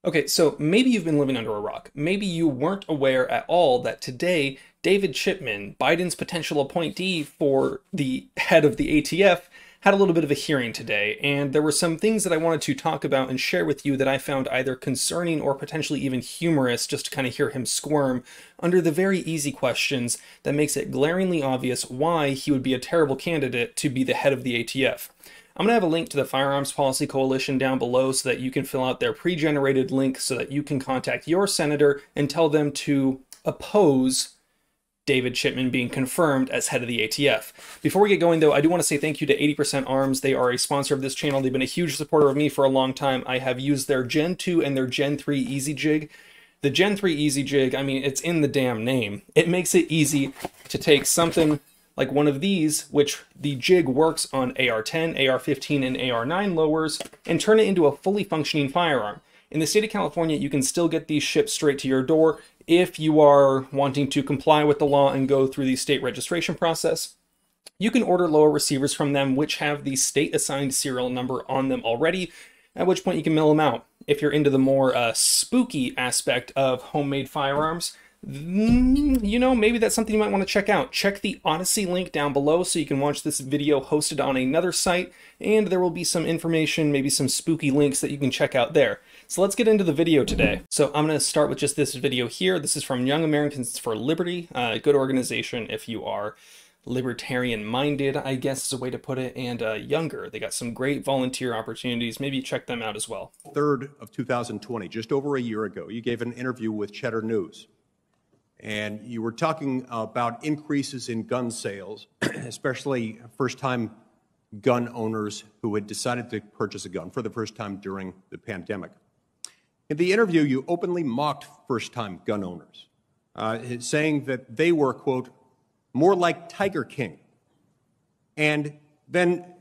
Okay, so maybe you've been living under a rock. Maybe you weren't aware at all that today, David Chipman, Biden's potential appointee for the head of the ATF, had a little bit of a hearing today, and there were some things that I wanted to talk about and share with you that I found either concerning or potentially even humorous, just to kind of hear him squirm under the very easy questions that makes it glaringly obvious why he would be a terrible candidate to be the head of the ATF. I'm going to have a link to the Firearms Policy Coalition down below so that you can fill out their pre-generated link so that you can contact your senator and tell them to oppose David Chipman being confirmed as head of the ATF. Before we get going though, I do want to say thank you to 80% Arms. They are a sponsor of this channel. They've been a huge supporter of me for a long time. I have used their Gen 2 and their Gen 3 Easy Jig. The Gen 3 Easy Jig, I mean, it's in the damn name. It makes it easy to take something like one of these, which the jig works on AR-10, AR-15, and AR-9 lowers, and turn it into a fully functioning firearm. In the state of California, you can still get these shipped straight to your door if you are wanting to comply with the law and go through the state registration process. You can order lower receivers from them, which have the state-assigned serial number on them already, at which point you can mail them out. If you're into the more spooky aspect of homemade firearms, you know, maybe that's something you might want to check out. Check the Odyssey link down below so you can watch this video hosted on another site, and there will be some information, maybe some spooky links that you can check out there. So let's get into the video today. So I'm going to start with just this video here. This is from Young Americans for Liberty, a good organization if you are libertarian-minded, I guess is a way to put it, and younger. They got some great volunteer opportunities. Maybe check them out as well. 3rd of 2020, just over a year ago, you gave an interview with Cheddar News. And you were talking about increases in gun sales, especially first-time gun owners who had decided to purchase a gun for the first time during the pandemic. In the interview, you openly mocked first-time gun owners, saying that they were, quote, more like Tiger King, and then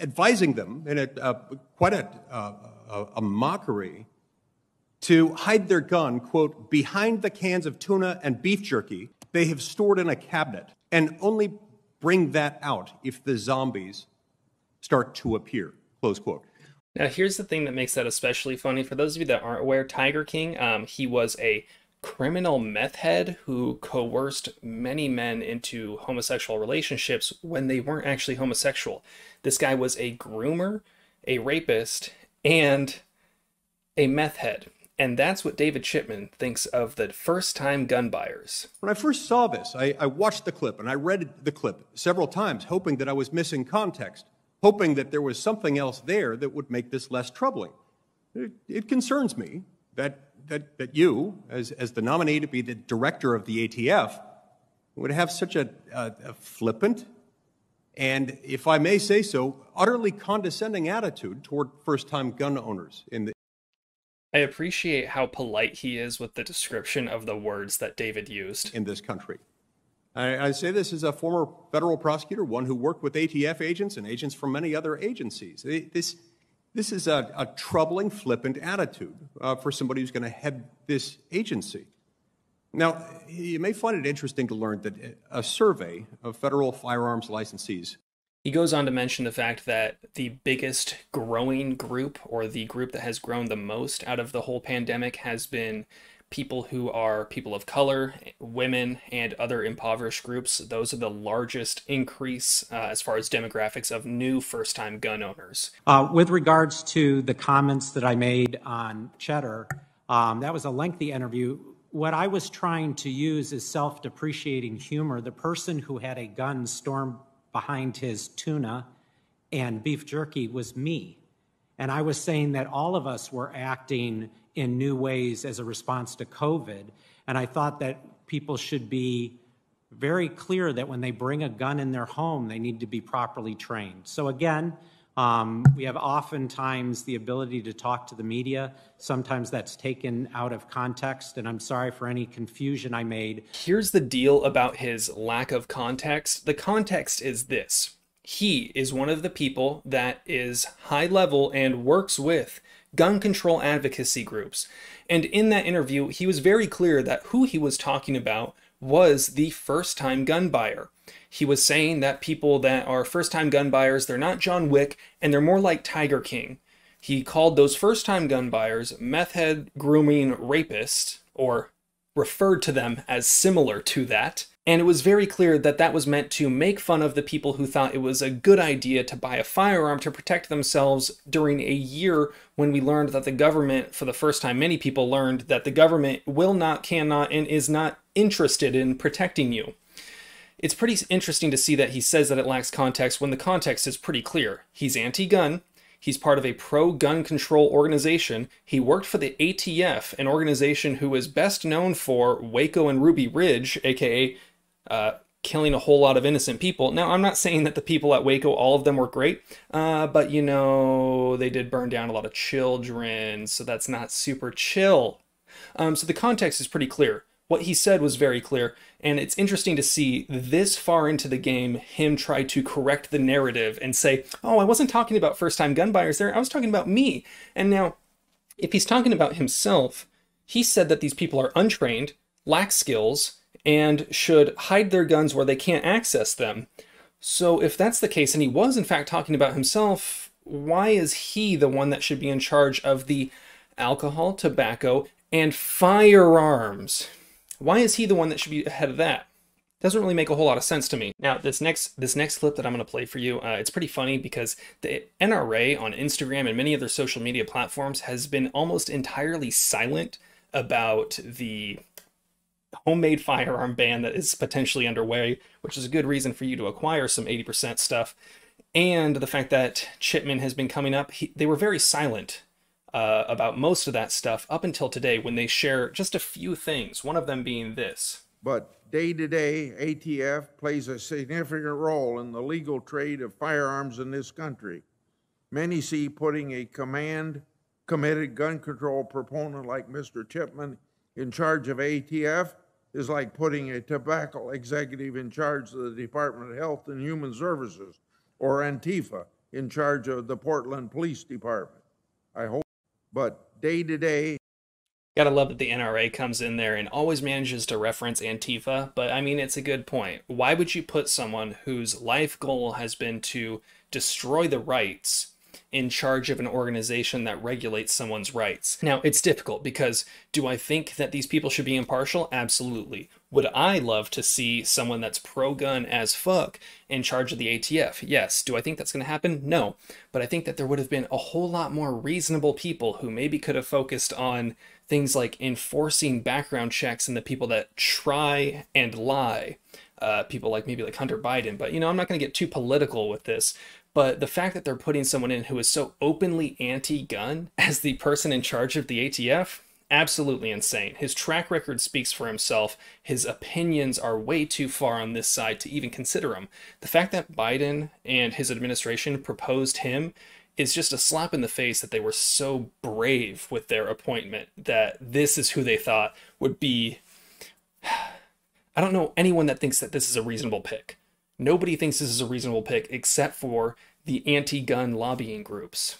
advising them in quite a mockery to hide their gun, quote, behind the cans of tuna and beef jerky they have stored in a cabinet, and only bring that out if the zombies start to appear, close quote. Now, here's the thing that makes that especially funny. For those of you that aren't aware, Tiger King, he was a criminal meth head who coerced many men into homosexual relationships when they weren't actually homosexual. This guy was a groomer, a rapist, and a meth head. And that's what David Chipman thinks of the first-time gun buyers. When I first saw this, I watched the clip and I read the clip several times, hoping that I was missing context, hoping that there was something else there that would make this less troubling. It concerns me that you, as the nominee to be the director of the ATF, would have such a flippant and, if I may say so, utterly condescending attitude toward first-time gun owners in the I appreciate how polite he is with the description of the words that David used. In this country. I say this as a former federal prosecutor, one who worked with ATF agents and agents from many other agencies. This is a troubling, flippant attitude for somebody who's going to head this agency. Now, you may find it interesting to learn that a survey of federal firearms licensees. He goes on to mention the fact that the biggest growing group, or the group that has grown the most out of the whole pandemic, has been people who are people of color, women, and other impoverished groups. Those are the largest increase as far as demographics of new first-time gun owners. With regards to the comments that I made on Cheddar, that was a lengthy interview. What I was trying to use is self-depreciating humor. The person who had a gun storm behind his tuna and beef jerky was me. And I was saying that all of us were acting in new ways as a response to COVID. And I thought that people should be very clear that when they bring a gun in their home, they need to be properly trained. So again, we have oftentimes the ability to talk to the media. Sometimes that's taken out of context, and I'm sorry for any confusion I made. Here's the deal about his lack of context. The context is this. He is one of the people that is high level and works with gun control advocacy groups. And in that interview, he was very clear that who he was talking about was the first-time gun buyer. He was saying that people that are first-time gun buyers, they're not John Wick, and they're more like Tiger King. He called those first-time gun buyers meth head grooming rapists, or referred to them as similar to that. And it was very clear that that was meant to make fun of the people who thought it was a good idea to buy a firearm to protect themselves during a year when we learned that the government, for the first time, many people learned that the government will not, cannot, and is not interested in protecting you. It's pretty interesting to see that he says that it lacks context when the context is pretty clear. He's anti-gun. He's part of a pro-gun control organization. He worked for the ATF, an organization who is best known for Waco and Ruby Ridge, aka killing a whole lot of innocent people. Now, I'm not saying that the people at Waco, all of them were great, but you know, they did burn down a lot of children, so that's not super chill. So the context is pretty clear. What he said was very clear, and it's interesting to see this far into the game him try to correct the narrative and say, oh, I wasn't talking about first-time gun buyers there, I was talking about me. And now, if he's talking about himself, he said that these people are untrained, lack skills, and should hide their guns where they can't access them. So if that's the case, and he was in fact talking about himself, why is he the one that should be in charge of the alcohol, tobacco, and firearms? Why is he the one that should be ahead of that? Doesn't really make a whole lot of sense to me. Now, this next clip that I'm going to play for you, it's pretty funny because the NRA on Instagram and many other social media platforms has been almost entirely silent about the homemade firearm ban that is potentially underway, which is a good reason for you to acquire some 80% stuff. And the fact that Chipman has been coming up, they were very silent about most of that stuff up until today when they share just a few things, one of them being this. But day to day, ATF plays a significant role in the legal trade of firearms in this country. Many see putting a committed gun control proponent like Mr. Chipman in charge of ATF is like putting a tobacco executive in charge of the Department of Health and Human Services, or Antifa in charge of the Portland Police Department. I hope. But day to day. Gotta love that the NRA comes in there and always manages to reference Antifa, but I mean, it's a good point. Why would you put someone whose life goal has been to destroy the rights in charge of an organization that regulates someone's rights? Now, it's difficult because do I think that these people should be impartial? Absolutely. Would I love to see someone that's pro-gun as fuck in charge of the ATF? Yes. Do I think that's going to happen? No. But I think that there would have been a whole lot more reasonable people who maybe could have focused on things like enforcing background checks and the people that try and lie. People like maybe like Hunter Biden. But, you know, I'm not going to get too political with this. But the fact that they're putting someone in who is so openly anti-gun as the person in charge of the ATF, absolutely insane. His track record speaks for himself. His opinions are way too far on this side to even consider him. The fact that Biden and his administration proposed him is just a slap in the face that they were so brave with their appointment, that this is who they thought would be... I don't know anyone that thinks that this is a reasonable pick. Nobody thinks this is a reasonable pick except for the anti-gun lobbying groups.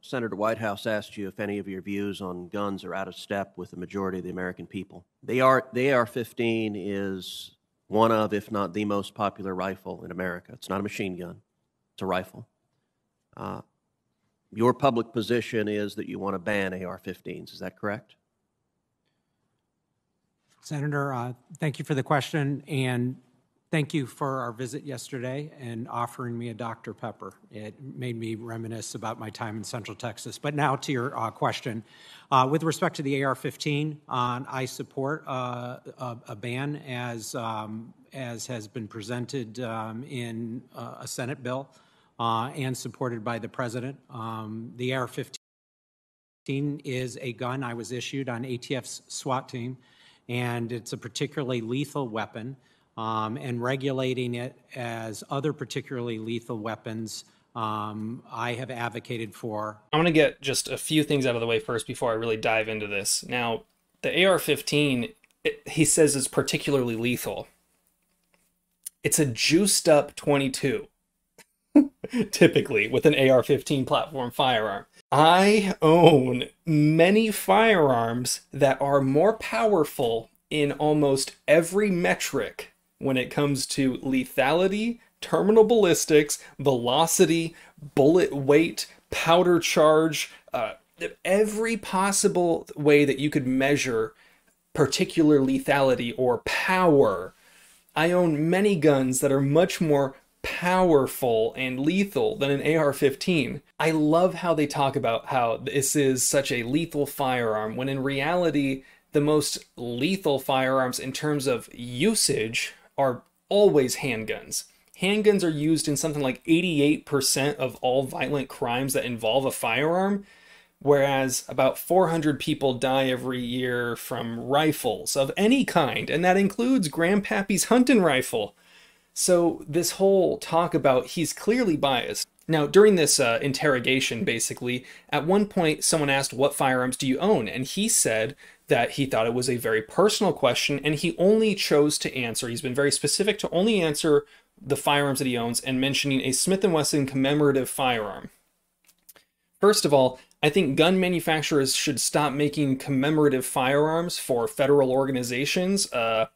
Senator Whitehouse asked you if any of your views on guns are out of step with the majority of the American people. The AR-15 is one of, if not the most popular rifle in America. It's not a machine gun. It's a rifle. Your public position is that you want to ban AR-15s. Is that correct? Senator, thank you for the question, and thank you for our visit yesterday and offering me a Dr. Pepper. It made me reminisce about my time in Central Texas. But now to your question. With respect to the AR-15, I support a ban as has been presented in a Senate bill and supported by the President. The AR-15 is a gun I was issued on ATF's SWAT team, and it's a particularly lethal weapon. And regulating it as other particularly lethal weapons, I have advocated for. I want to get just a few things out of the way first before I really dive into this. Now, the AR-15, he says, is particularly lethal. It's a juiced up 22, typically, with an AR-15 platform firearm. I own many firearms that are more powerful in almost every metric when it comes to lethality, terminal ballistics, velocity, bullet weight, powder charge, every possible way that you could measure particular lethality or power. I own many guns that are much more powerful and lethal than an AR-15. I love how they talk about how this is such a lethal firearm, when in reality, the most lethal firearms in terms of usage are always handguns. Handguns are used in something like 88% of all violent crimes that involve a firearm, whereas about 400 people die every year from rifles of any kind, and that includes Grandpappy's hunting rifle. So this whole talk about he's clearly biased. Now, during this interrogation, basically, at one point someone asked, what firearms do you own? And he said that he thought it was a very personal question, and he only chose to answer. He's been very specific to only answer the firearms that he owns, and mentioning a Smith & Wesson commemorative firearm. First of all, I think gun manufacturers should stop making commemorative firearms for federal organizations.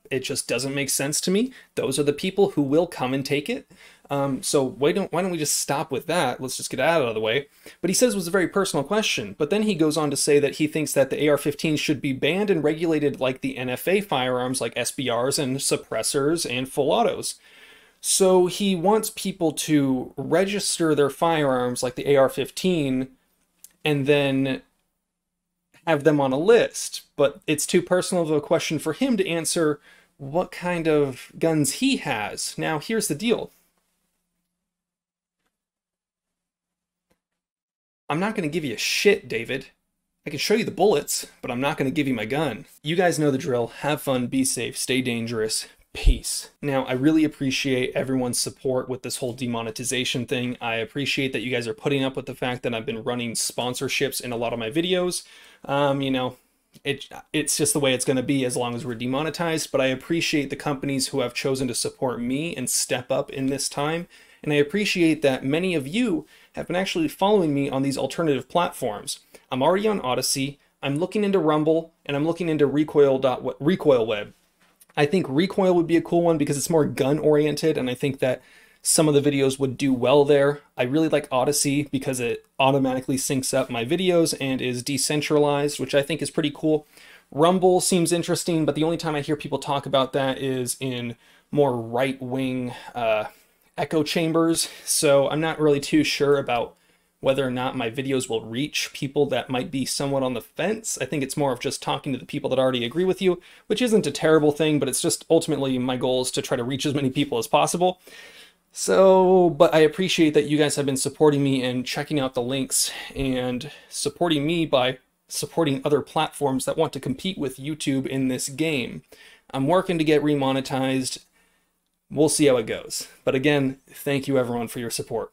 It just doesn't make sense to me. Those are the people who will come and take it. So why don't we just stop with that? Let's just get that out of the way. But he says it was a very personal question. But then he goes on to say that he thinks that the AR-15 should be banned and regulated like the NFA firearms, like SBRs and suppressors and full autos. So he wants people to register their firearms like the AR-15 and then have them on a list. But it's too personal of a question for him to answer what kind of guns he has. Now, here's the deal. I'm not going to give you shit, David. I can show you the bullets, but I'm not going to give you my gun. You guys know the drill. Have fun, be safe, stay dangerous. Peace. Now, I really appreciate everyone's support with this whole demonetization thing. I appreciate that you guys are putting up with the fact that I've been running sponsorships in a lot of my videos. You know, it's just the way it's going to be as long as we're demonetized, but I appreciate the companies who have chosen to support me and step up in this time. And I appreciate that many of you have been actually following me on these alternative platforms. I'm already on Odyssey, I'm looking into Rumble, and I'm looking into Recoil Web. I think Recoil would be a cool one because it's more gun oriented, and I think that some of the videos would do well there. I really like Odyssey because it automatically syncs up my videos and is decentralized, which I think is pretty cool. Rumble seems interesting, but the only time I hear people talk about that is in more right-wing echo chambers, so I'm not really too sure about whether or not my videos will reach people that might be somewhat on the fence. I think it's more of just talking to the people that already agree with you, which isn't a terrible thing, but it's just ultimately my goal is to try to reach as many people as possible. So, but I appreciate that you guys have been supporting me and checking out the links and supporting me by supporting other platforms that want to compete with YouTube in this game. I'm working to get remonetized. We'll see how it goes. But again, thank you everyone for your support.